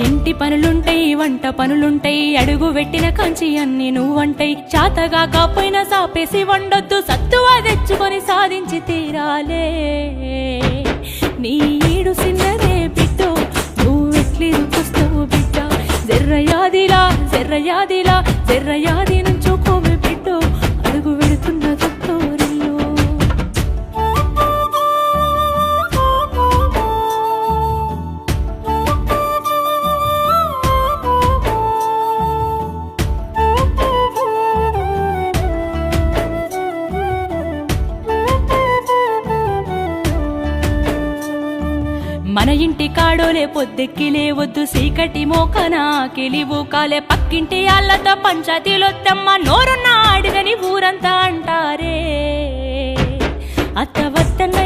ఇంటి పనులుంటాయి వంట పనులుంటాయి అడుగు పెట్టిన కంచి అన్ని నువ్వంటాయి చాతగా కాపోయినా సాపేసి వండొద్దు సత్తువా తెచ్చుకొని సాధించి తీరాలే నీ ఈడు సిన్నదే బిడ్డో నువ్వెట్లి రుకొస్తావు బిడ్డ జర్రయాదిలా జర్రయాదిలా జర్రయాది నుంచోకోవే బిడ్డో అడుగు వెడుతున్న తొట్టూరిలో మన ఇంటి కాడోలే పొద్దెక్కి లేవద్దు సీకటి మోకనా కెలివు కాలే పక్కింటి ఆళ్ళతో పంచాయతీలొద్దమ్మ నోరున్న ఆడినని ఊరంతా అంటారే అత్త వద్దన్న